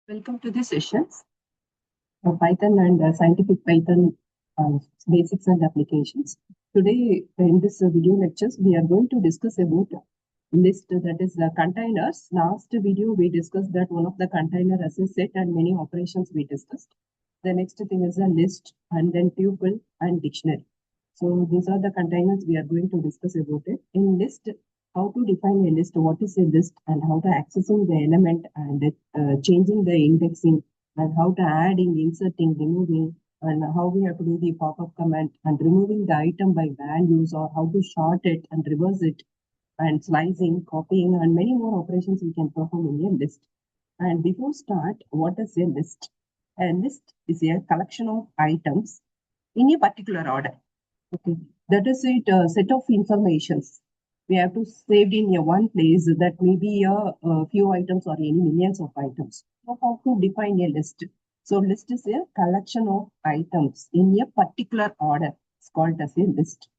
Welcome to the sessions of Python and Scientific Python Basics and Applications. Today, in this video lectures, we are going to discuss about list, that is the containers. Last video, we discussed that one of the container as a set and many operations we discussed. The next thing is a list and then tuple and dictionary. So these are the containers we are going to discuss about it. In list, how to define a list, what is a list, and how to accessing the element and changing the indexing, and how to adding, inserting, removing, and how we have to do the pop-up command and removing the item by values, or how to sort it and reverse it, and slicing, copying, and many more operations we can perform in a list. And before start, what is a list? A list is a collection of items in a particular order. Okay, that is it. A set of informations we have to save in a one place, that may be a few items or any millions of items. So how to define a list? So list is a collection of items in a particular order. It's called as a list.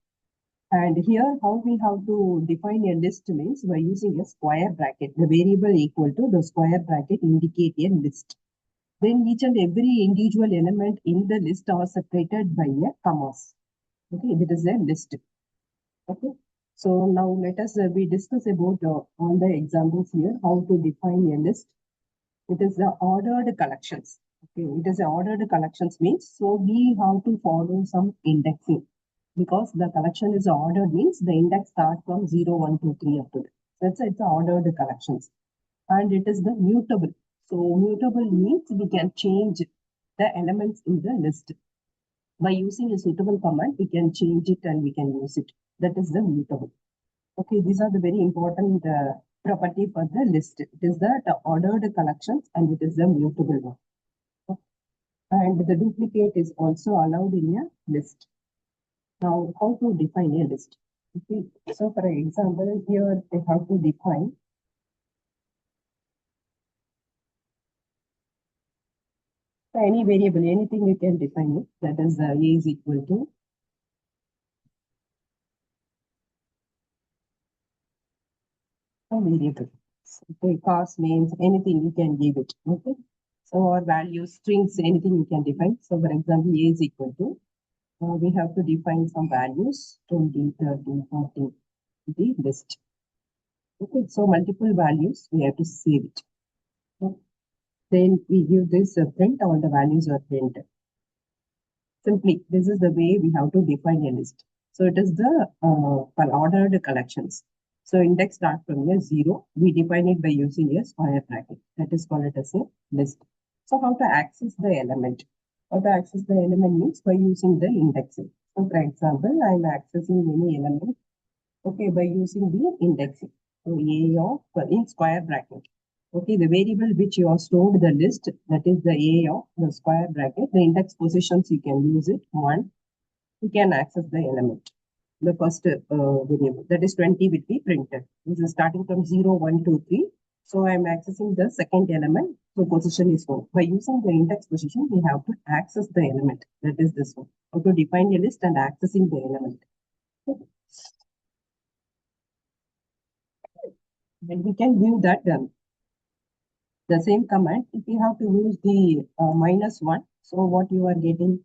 And here, how we have to define a list means by using a square bracket. The variable equal to the square bracket indicate a list. Then each and every individual element in the list are separated by a commas. Okay, it is a list. Okay, so now let us we discuss about all the examples here, how to define a list. It is the ordered collections. Okay, it is the ordered collections means, so we have to follow some indexing, because the collection is ordered means the index starts from 0, 1, 2, 3 up to that. That's it's ordered collections. And it is the mutable. So mutable means we can change the elements in the list. By using a suitable command, we can change it and we can use it. That is the mutable. Okay, these are the very important property for the list. It is the ordered collections and it is the mutable one. Okay. And the duplicate is also allowed in a list. Now, how to define a list? Okay. So, for example, here they have to define any variable, anything you can define it. That is a is equal to a variable. Okay, cost names, anything you can give it. Okay. So, or values, strings, anything you can define. So, for example, a is equal to, we have to define some values, 20, 30, 40, the list. Okay, so multiple values, we have to save it. Okay. Then we give this print, all the values are printed. Simply, this is the way we have to define a list. So it is the ordered collections. So index starts from a 0. We define it by using a square bracket. That is called as a list. So how to access the element? How to access the element means by using the indexing. So for example, I am accessing any element, okay, by using the indexing. So a of in square bracket. Okay, the variable which you have stored the list, that is the a of the square bracket. The index positions you can use it. 1, you can access the element. The first variable, that is 20, will be printed. This is starting from 0, 1, 2, 3. So I am accessing the second element. So position is 1. By using the index position, we have to access the element. That is this one. How to define a list and accessing the element. Okay. Then we can view that the same command. If you have to use the -1, so what you are getting,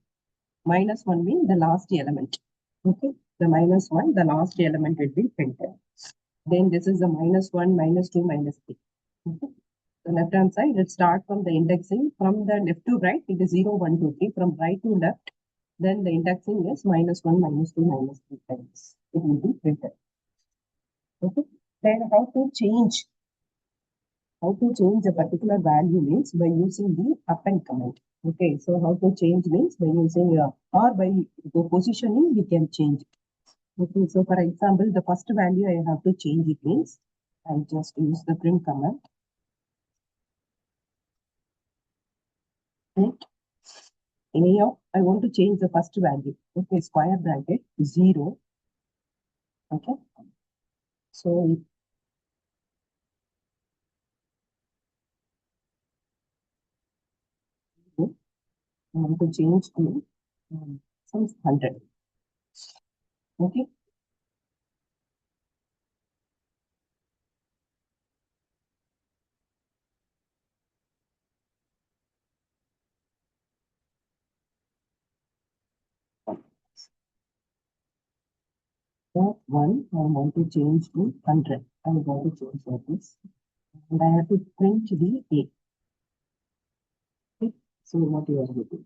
-1 means the last element. Okay, the -1, the last element will be printed. Then this is the -1, -2, -3. Okay. The left hand side, it starts from the indexing. From the left to right, it is 0, 1, 2, 3. From right to left, then the indexing is -1, -2, -3 times. It will be printed. Okay. Then how to change a particular value means by using the append command. Okay, so how to change means by using or by the positioning we can change it. Okay, so for example, the first value I have to change it means I just use the print command. Print a of, I want to change the first value. Okay, square bracket 0. Okay, so I want to change to some 100. Okay. So 1, I want to change to 100. I want to change like this. And I have to print the A. Okay. So what you are going to do?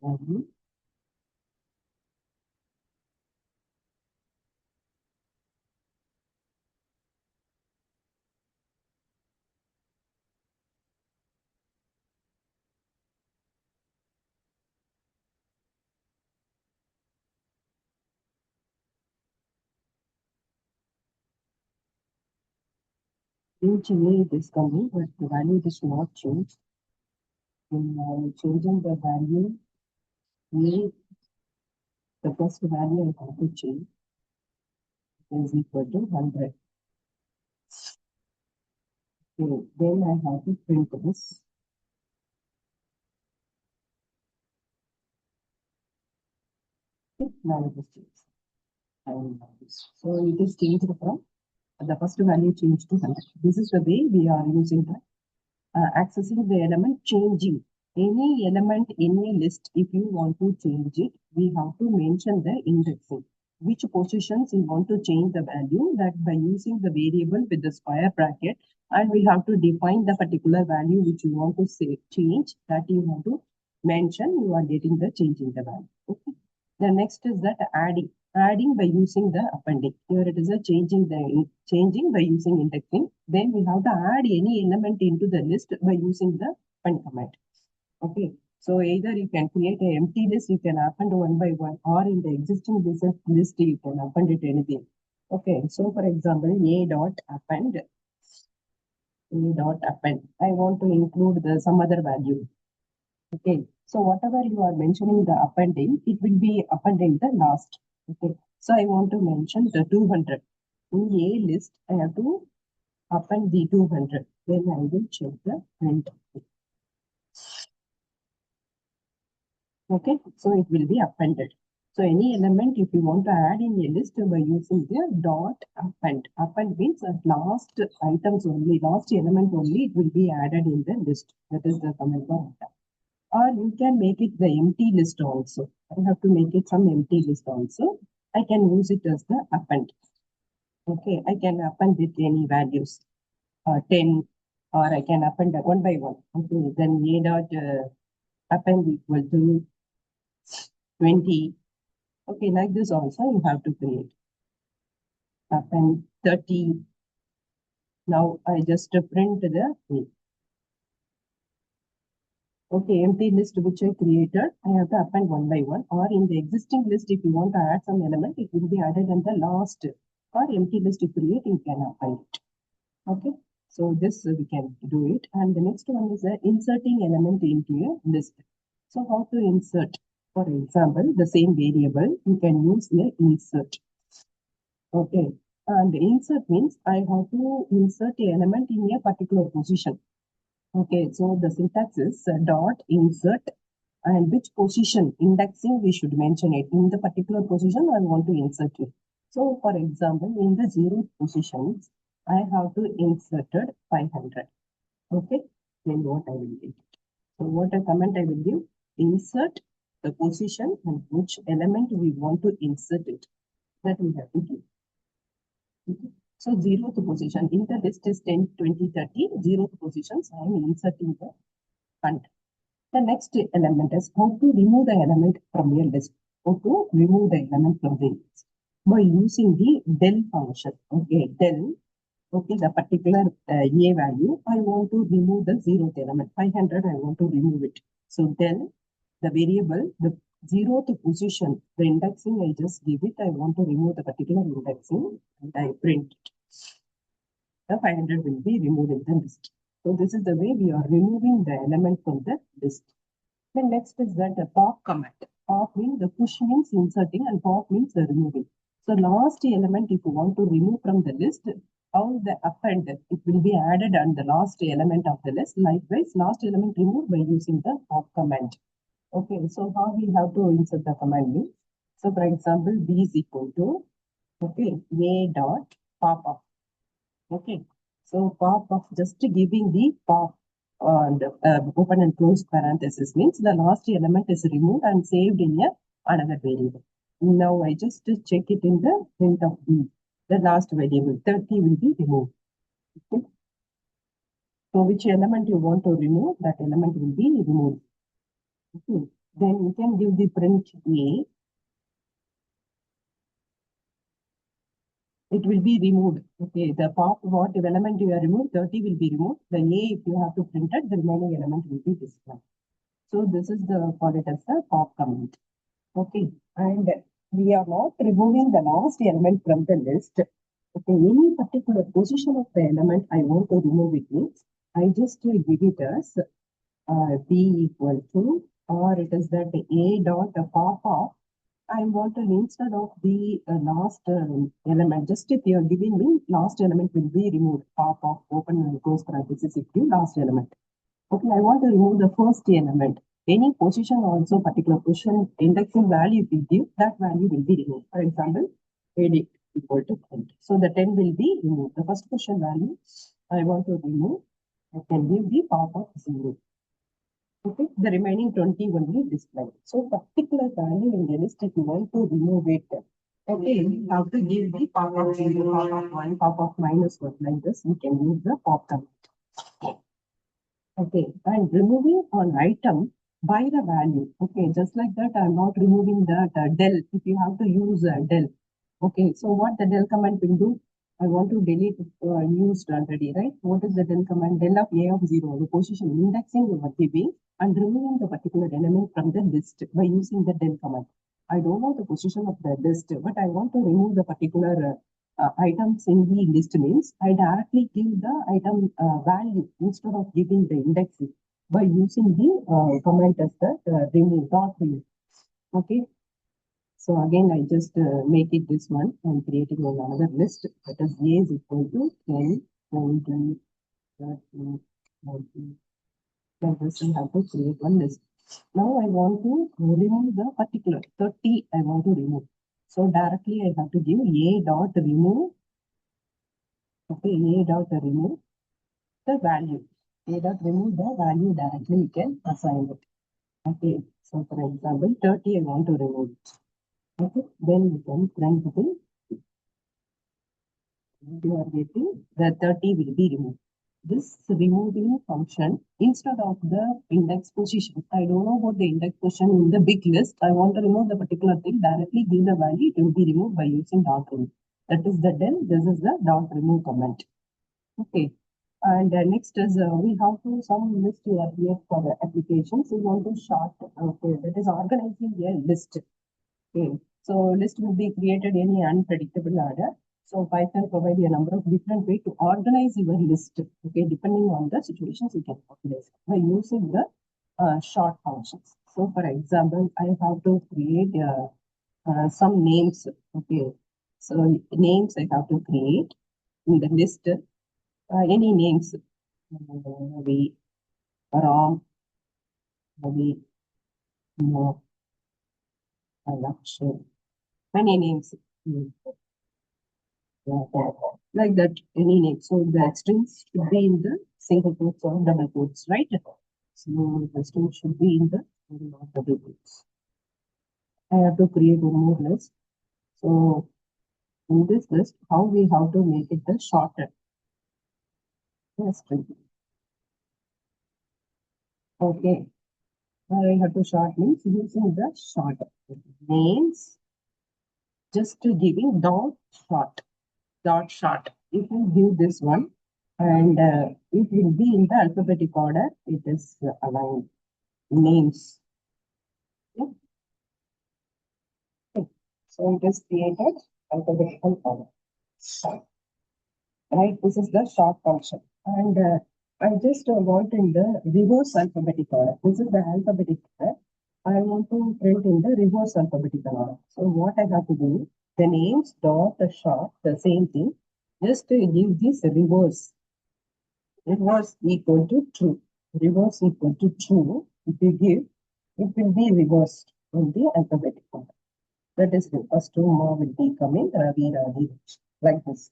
Value. Change A is coming, but the value is not changed. In changing the value, A, the first value I have to change is equal to 100. Okay, then I have to print this. Okay, now it is changed. So it is changed from the first value changed to 100. This is the way we are using the accessing the element changing. Any element in a list, if you want to change it, we have to mention the indexing. Which positions you want to change the value, that by using the variable with the square bracket, and we have to define the particular value which you want to say change, that you have to mention, you are getting the change in the value. Okay. The next is that adding by using the appending. Here it is a changing by using indexing. Then we have to add any element into the list by using the append command. Okay. So either you can create an empty list, you can append one by one, or in the existing list you can append it anything. Okay. So for example, a dot append. I want to include some other value. Okay. So whatever you are mentioning the appending, it will be appending the last. Okay. So I want to mention the 200. In A list, I have to append the 200. Then I will check the print. Okay. So it will be appended. So any element, if you want to add in a list by using the dot append. Append means last items only, last element only, it will be added in the list. That is the command for that. Or you can make it the empty list also. I have to make it some empty list also. I can use it as the append. Okay, I can append with any values, 10, or I can append one by one. Okay, then a dot append equal to 20. Okay, like this also you have to create. Append 30. Now I just print the okay, empty list which I created, I have to append one by one, or in the existing list, if you want to add some element, it will be added in the last, or empty list you create, you can append it. Okay, so this we can do it. And the next one is inserting element into a list. So how to insert? For example, the same variable, you can use a insert. Okay, and insert means I have to insert the element in a particular position. Okay, so the syntax is dot insert, and which position indexing we should mention it. In the particular position I want to insert it. So for example, in the 0th positions, I have to insert 500. Okay, then what I will do? So what a comment I will give? Insert the position and which element we want to insert it. That we have to give. Okay. So 0th position in the list is 10, 20, 30. 0th positions I am inserting the content. The next element is how to remove the element from your list. How to remove the element from the list by using the del function. Okay, del. Okay, the particular a value, I want to remove the 0th element. 500, I want to remove it. So del, the variable, the 0th position, the indexing, I just give it. I want to remove the particular indexing and I print it. The 500 will be removed in the list. So this is the way we are removing the element from the list. Then next is that the pop command. Pop means the push means inserting and pop means the removing. So last element, if you want to remove from the list, how the append, it will be added on the last element of the list. Likewise, last element removed by using the pop command. Okay, so how we have to insert the command means. So for example, b is equal to, okay, a dot pop up. Okay, so pop of just giving the pop and open and close parenthesis means the last element is removed and saved in another variable. Now I just check it in the print of the last variable 30 will be removed. Okay. So which element you want to remove, that element will be removed. Okay. Then you can give the print A. It will be removed. Okay, the pop what element you have removed, 30 will be removed. The A, if you have to print it, the remaining element will be displayed. So this is the call it as the pop comment. Okay, and we are not removing the last element from the list. Okay, any particular position of the element I want to remove it means I just give it as B equal to, or it is that A dot pop of. I want to instead of the last element, just if you are giving me last element will be removed, pop of open and close parenthesis if you last element. Okay, I want to remove the first element. Any position also particular position indexing value if you give, that value will be removed. For example, AD equal to 10. So the 10 will be removed. The first position value I want to remove, I can give the pop of 0. Okay, the remaining 20 will be displayed. So particular value in the list, if you want to remove it, okay, you have to give the pop of 0, pop of 1, pop of -1 like this. We can use the pop command. Okay, and removing an item by the value. Okay, just like that, I'm not removing that del. If you have to use del. Okay, so what the del command will do? I want to delete used already, right? What is the del command? Del of a of 0, the position indexing you are giving and removing the particular element from the list by using the del command. I don't know the position of the list, but I want to remove the particular items in the list means I directly give the item value instead of giving the indexing by using the command as the remove dot remove. Okay. So again, I just make it this one. I'm creating another list that is A is equal to 10, 20, 30, 40. Like this, I have to create one list. Now I want to remove the particular 30 I want to remove. So directly I have to give A dot remove. Okay, A dot remove the value. A dot remove the value directly we can assign it. Okay, so for example, 30 I want to remove it. Okay, then we can print the you are getting the 30 will be removed. This removing function instead of the index position. I don't know about the index position in the big list. I want to remove the particular thing directly give the value, it will be removed by using dot remove. That is the del, this is the dot remove command. Okay. And next is we have to some list here for the applications. We want to short. Okay, that is organizing a list. Okay, so list will be created in any unpredictable order. So Python provide a number of different ways to organize your list. Okay, depending on the situations, you can organize by using the short functions. So for example, I have to create some names. Okay, so names I have to create in the list. Any names, maybe Ram, maybe no, Lakshmi, many names. Like that, any name. So the strings should be in the single quotes or double quotes, right? So the string should be in the single or double quotes. I have to create one more list. So in this list, how we have to make it the shorter string. Okay. I have to short means using the short names, just giving dot short. If you give this one, and it will be in the alphabetic order, it is aligned names. Okay. So it is created alphabetical order. Right, this is the short function. And I just want in the reverse alphabetic order. This is the alphabetic order. I want to print in the reverse alphabetical order. So what I have to do, the names dot the short, the same thing. Just give this reverse equal to true. Reverse equal to true. If you give, it will be reversed in the alphabetic order. That is the first two more will be coming Ravi, Ravi, like this.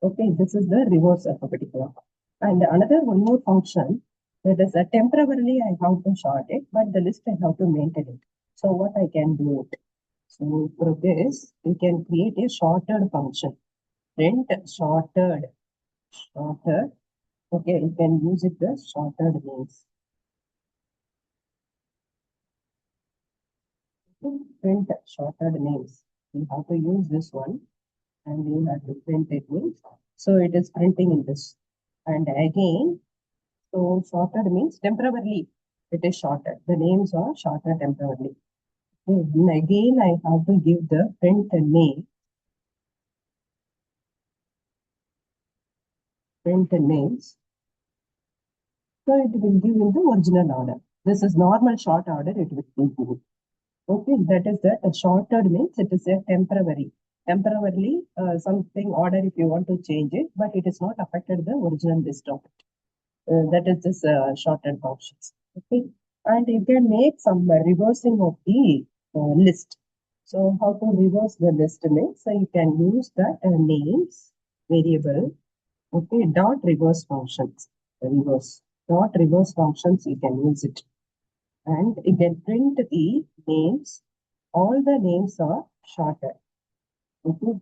Okay, this is the reverse alphabetic order. And another one more function, that is temporarily I have to sort it, but the list I have to maintain it. So what I can do it? So for this, we can create a sorted function. Print sorted. Okay, you can use it the sorted names. Print sorted names. We have to use this one, and we have to print it means. So it is printing in this. And again, so sorted means temporarily it is sorted. The names are sorted temporarily. And again, I have to give the print name. Print names. So it will give in the original order. This is normal short order, it will give. Okay, that is that. Sorted means it is a temporary. Temporarily, something order if you want to change it, but it is not affected the original list of it. That is this shortened functions. Okay, and you can make some reversing of the list. So how to reverse the list means, so you can use that names variable. Okay, dot reverse functions. Reverse dot reverse functions, you can use it, and you can print the names. All the names are shorted. Okay,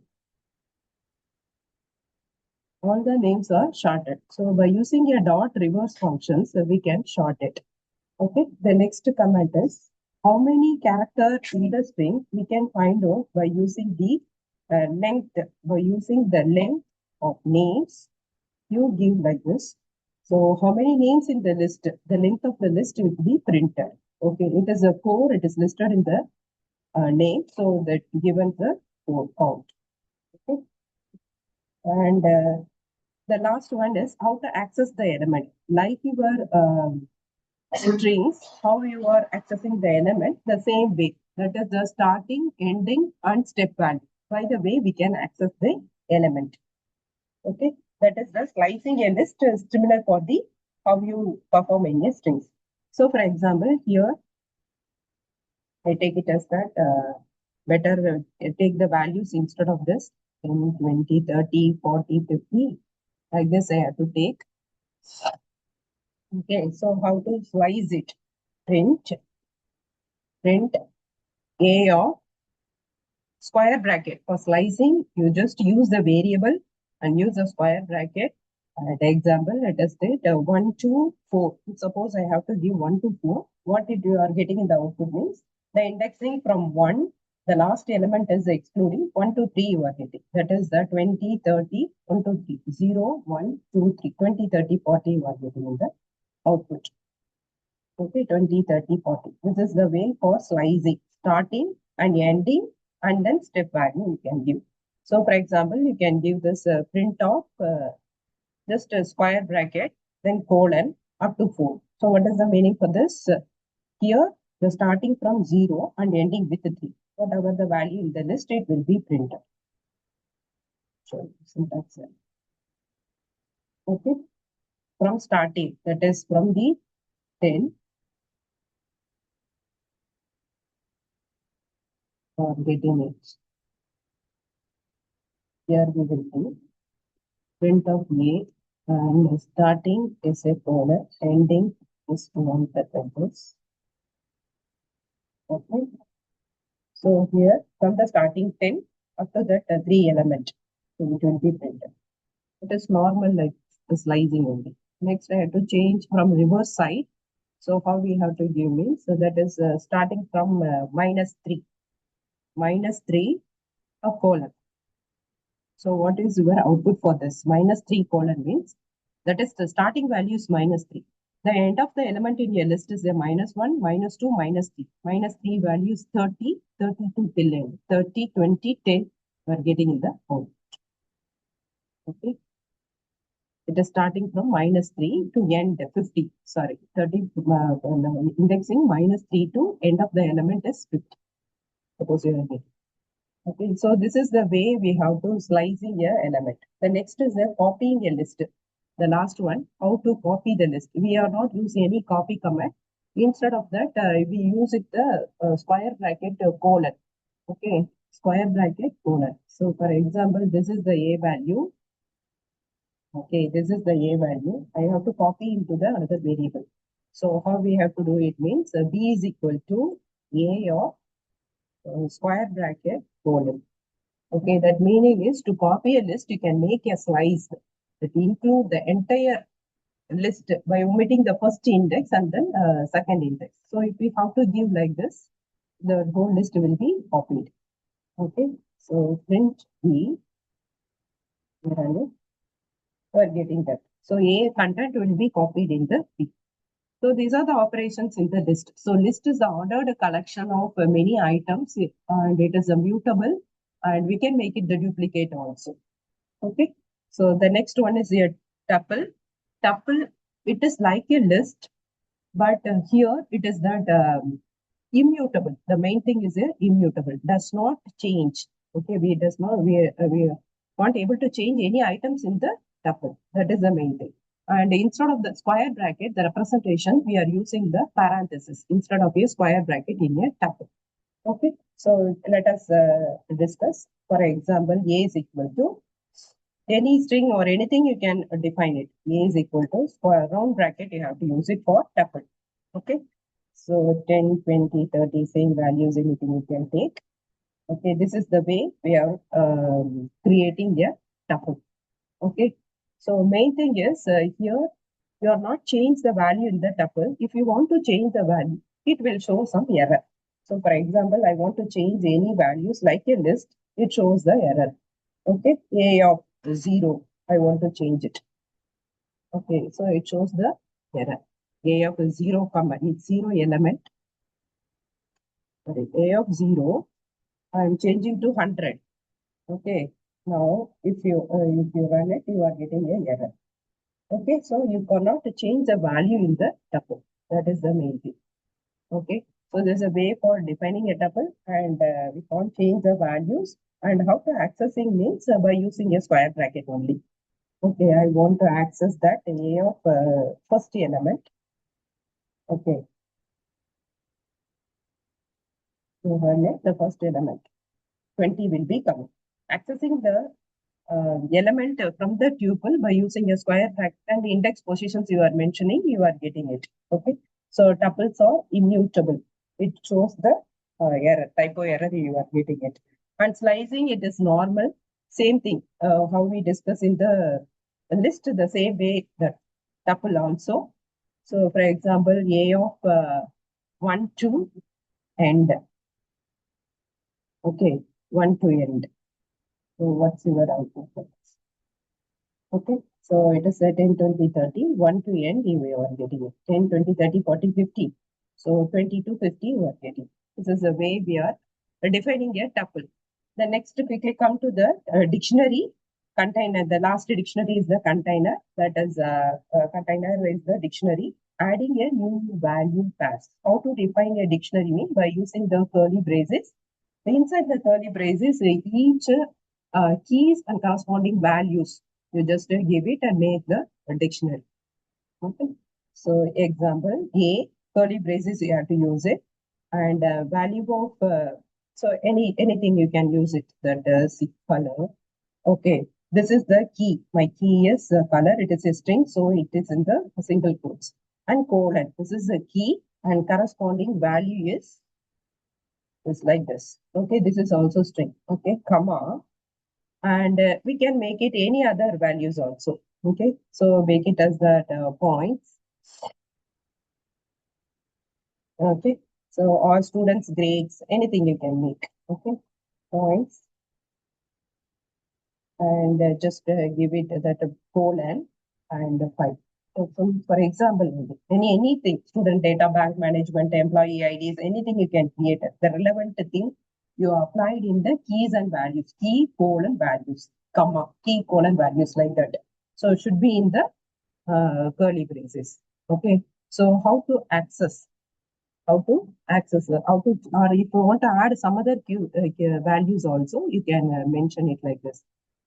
all the names are shorted. So by using a dot reverse functions, we can short it. Okay, the next comment is how many characters in the string we can find out by using the length, by using the length of names you give like this. So how many names in the list, the length of the list will be printed. Okay, it is a core, it is listed in the name, so that given the core count. Okay, and the last one is how to access the element. Like your strings, how you are accessing the element the same way. That is the starting, ending, and step value. By the way, we can access the element. Okay, that is the slicing a list is similar for the how you perform in a strings. So, for example, here I take it as that better take the values instead of this 10, 20, 30, 40, 50. Like this, I have to take. Okay, so how to slice it? Print a of square bracket. For slicing, you just use the variable and use a square bracket. The example, let us say 1 to 4. Suppose I have to give 1 to 4. What you are getting in the output means the indexing from 1, the last element is excluding 1 to 3 you are getting. That is the 20, 30, 1 to 3, 0, 1, 2, 3, 20, 30, 40 you are getting in the output. Okay, 20, 30, 40. This is the way for slicing, starting and ending, and then step value you can give. So, for example, you can give this print of just a square bracket, then colon up to 4. So, what is the meaning for this? Here, the starting from 0 and ending with 3. Whatever the value in the list, it will be printed. So, syntax. Okay, from starting, that is from the 10 or getting it. Here we will do print of A, and starting is a colon, ending is one parenthesis. Okay. So here from the starting 10 up to that 3 element, so it will be printed. It is normal like the slicing only. Next I have to change from reverse side. So how we have to give means, so that is starting from minus 3 a colon. So what is your output for this? Minus 3 colon means that is the starting value is minus 3. The end of the element in your list is a minus 1, minus 2, minus 3. Minus 3 value is 30, 32 till end. 30, 20, 10 we are getting in the output. Okay. It is starting from minus 3 to end 50. Sorry, 30 indexing minus 3 to end of the element is 50. Suppose you are getting. Okay, so this is the way we have to slicing a element. The next is a copying a list. The last one, how to copy the list. We are not using any copy command. Instead of that, we use it the square bracket colon. Okay, square bracket colon. So for example, this is the A value. Okay, this is the A value. I have to copy into the another variable. So how we have to do it means B is equal to A of square bracket colon. Okay, that meaning is to copy a list, you can make a slice that include the entire list by omitting the first index and then second index. So if we have to give like this, the whole list will be copied. Okay, so print B, we're getting that. So A content will be copied in the B. So these are the operations in the list. So list is the ordered collection of many items and it is mutable and we can make it the duplicate also. Okay. So the next one is a tuple. Tuple, it is like a list, but here it is that immutable. The main thing is immutable, does not change. Okay, we aren't able to change any items in the tuple. That is the main thing. And instead of the square bracket, the representation, we are using the parenthesis instead of a square bracket in a tuple. Okay, so let us discuss. For example, A is equal to any string or anything you can define it. A is equal to square round bracket, you have to use it for tuple. Okay, so 10, 20, 30, same values, anything you can take. Okay, this is the way we are creating a tuple. Okay, so main thing is here you are not change the value in the tuple. If you want to change the value, it will show some error. So for example, I want to change any values like a list, it shows the error. Okay, A of 0, I want to change it. Okay, so it shows the error. A of 0, comma, it's 0 element. Sorry, A of 0, I am changing to 100. Okay, now if you run it, you are getting an error. Okay, so you cannot change the value in the tuple. That is the main thing. Okay, so there's a way for defining a tuple and we can't change the values. And how to accessing means by using a square bracket only. Okay, I want to access that A of first element. Okay, so the first element 20 will be coming. Accessing the element from the tuple by using a square bracket and the index positions you are mentioning, you are getting it. Okay, so tuples are immutable. It shows the error, typo error, you are getting it. And slicing, it is normal. Same thing, how we discuss in the list, the same way the tuple also. So for example, A of 1 to end. Okay, 1 to end. So what's your output? Okay, so it is 10, 20, 30, 1 to end, you are getting it. 10, 20, 30, 40, 50. So 20 to 50, you are getting. This is the way we are defining a tuple. The next, quickly come to the dictionary container. The last dictionary is the container. That is, container is the dictionary. Adding a new value pairs. How to define a dictionary mean? By using the curly braces. Inside the curly braces, each keys and corresponding values. You just give it and make the dictionary. Okay. So example A, curly braces, you have to use it. And value of, so anything you can use it, that color. Okay, this is the key. My key is color, it is a string, so it is in the single quotes. And colon, this is the key and corresponding value is like this. Okay, this is also string. Okay, comma, and we can make it any other values also. Okay, so make it as that points. Okay, so all students grades, anything you can make. Okay, points, and just give it that colon and 5. So for example, anything, student data, bank management, employee IDs, anything you can create. The relevant thing you applied in the keys and values, key colon values, comma, key colon values, like that. So it should be in the curly braces. Okay, so how to access? How to access? How to, or if you want to add some other values also, you can mention it like this.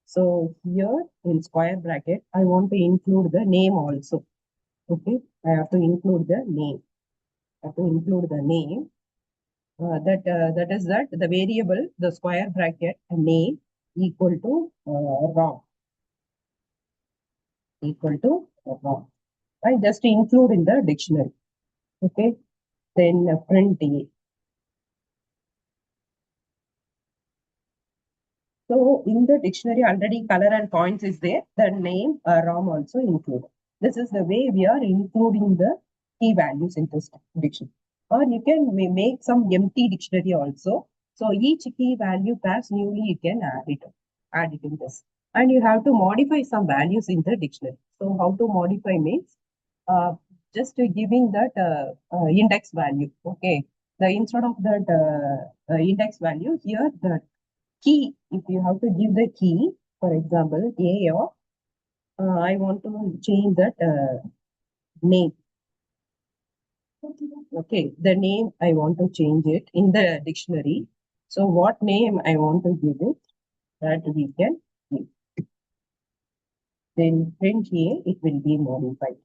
So here in square bracket, I want to include the name also. Okay, I have to include the name. I have to include the name. That is that the variable, the square bracket name equal to raw. equal to wrong. I just include in the dictionary. Okay, then print A. So in the dictionary already color and points is there. The name ROM also included. This is the way we are including the key values in this dictionary. Or you can make some empty dictionary also. So each key value pairs newly you can add it in this. And you have to modify some values in the dictionary. So how to modify means just giving that index value. Okay. The instead of that index value here the key, if you have to give the key, for example, A of, I want to change that name. Okay, the name I want to change it in the dictionary. So what name I want to give it, that we can give. Then print A, it will be modified.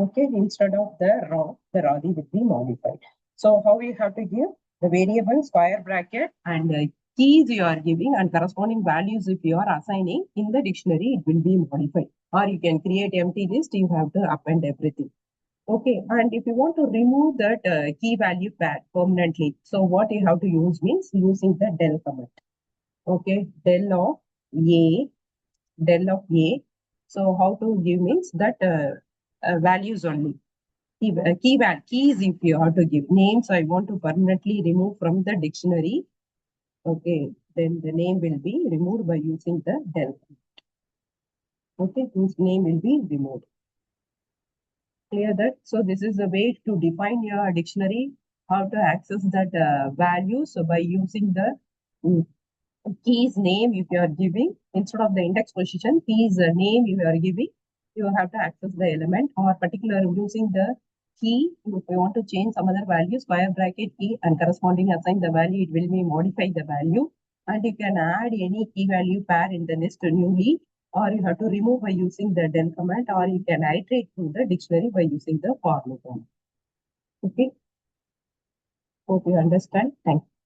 Okay, instead of the Radi will be modified. So how you have to give the variable square bracket and keys you are giving and corresponding values if you are assigning in the dictionary, it will be modified. Or you can create empty list, you have to append everything. Okay, and if you want to remove that key value pair permanently, so what you have to use means using the del command. Okay, del of A. So how to give means that values only. Keys if you have to give. Names I want to permanently remove from the dictionary. Okay, then the name will be removed by using the del. Okay, whose name will be removed. Clear that? So this is the way to define your dictionary, how to access that values. So by using the keys name if you are giving, instead of the index position, keys name you are giving, you have to access the element or particular using the key. If you want to change some other value, square bracket key and corresponding assign the value, it will be modify the value. And you can add any key value pair in the list newly, or you have to remove by using the del command, or you can iterate through the dictionary by using the for loop. Okay. Hope you understand. Thank you.